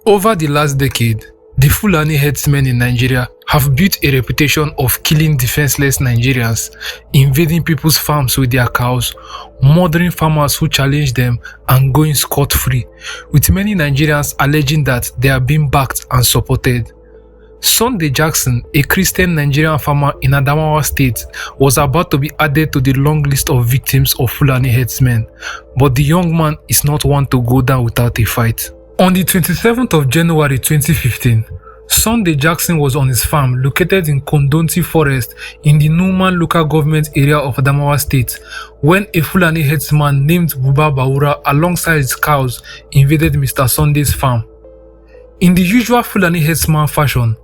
Over the last decade, the Fulani herdsmen in Nigeria have built a reputation of killing defenseless Nigerians, invading people's farms with their cows, murdering farmers who challenge them, and going scot-free, with many Nigerians alleging that they are being backed and supported. Sunday Jackson, a Christian Nigerian farmer in Adamawa State, was about to be added to the long list of victims of Fulani herdsmen, but the young man is not one to go down without a fight. On the 27th of January 2015, Sunday Jackson was on his farm located in Kondonti Forest in the Numan local government area of Adamawa State when a Fulani herdsman named Buba Bawura alongside his cows invaded Mr. Sunday's farm. In the usual Fulani herdsman fashion,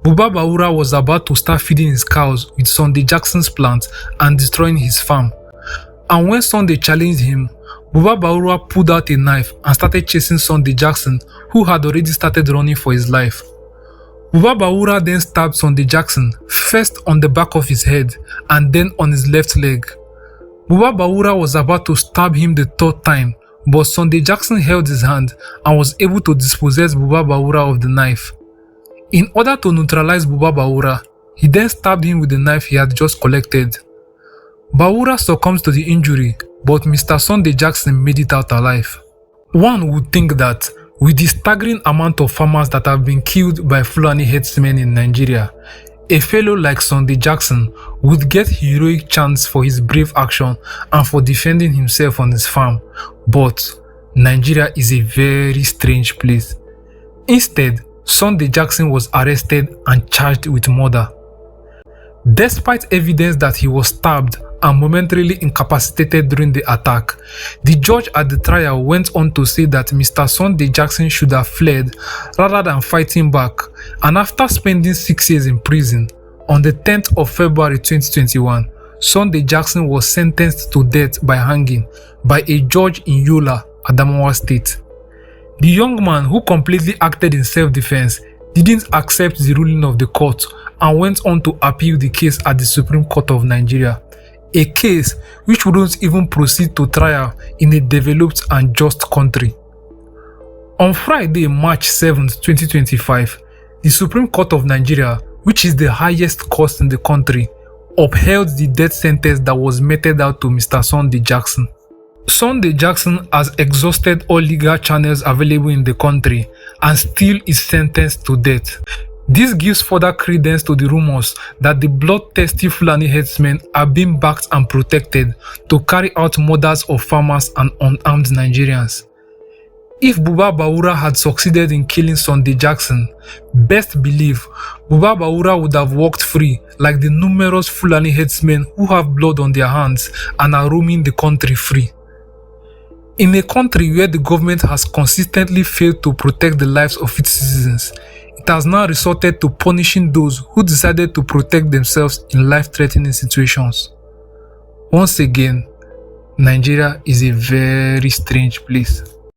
Buba Bawura was about to start feeding his cows with Sunday Jackson's plant and destroying his farm. And when Sunday challenged him, Buba Bawura pulled out a knife and started chasing Sunday Jackson, who had already started running for his life. Buba Bawura then stabbed Sunday Jackson, first on the back of his head and then on his left leg. Buba Bawura was about to stab him the third time, but Sunday Jackson held his hand and was able to dispossess Buba Bawura of the knife. In order to neutralize Buba Bawura, he then stabbed him with the knife he had just collected. Bawura succumbs to the injury, but Mr. Sunday Jackson made it out alive. One would think that, with the staggering amount of farmers that have been killed by Fulani herdsmen in Nigeria, a fellow like Sunday Jackson would get heroic chants for his brave action and for defending himself on his farm. But Nigeria is a very strange place. Instead, Sunday Jackson was arrested and charged with murder. Despite evidence that he was stabbed and momentarily incapacitated during the attack, the judge at the trial went on to say that Mr. Sunday Jackson should have fled rather than fighting back, and after spending 6 years in prison, on the 10th of February 2021, Sunday Jackson was sentenced to death by hanging by a judge in Yola, Adamawa State. The young man, who completely acted in self-defense, didn't accept the ruling of the court and went on to appeal the case at the Supreme Court of Nigeria, a case which wouldn't even proceed to trial in a developed and just country. On Friday, March 7, 2025, the Supreme Court of Nigeria, which is the highest court in the country, upheld the death sentence that was meted out to Mr. Sunday Jackson. Sunday Jackson has exhausted all legal channels available in the country and still is sentenced to death. This gives further credence to the rumors that the bloodthirsty Fulani herdsmen are being backed and protected to carry out murders of farmers and unarmed Nigerians. If Buba Bawura had succeeded in killing Sunday Jackson, best believe Buba Bawura would have walked free like the numerous Fulani herdsmen who have blood on their hands and are roaming the country free. In a country where the government has consistently failed to protect the lives of its citizens, it has now resorted to punishing those who decided to protect themselves in life-threatening situations. Once again, Nigeria is a very strange place.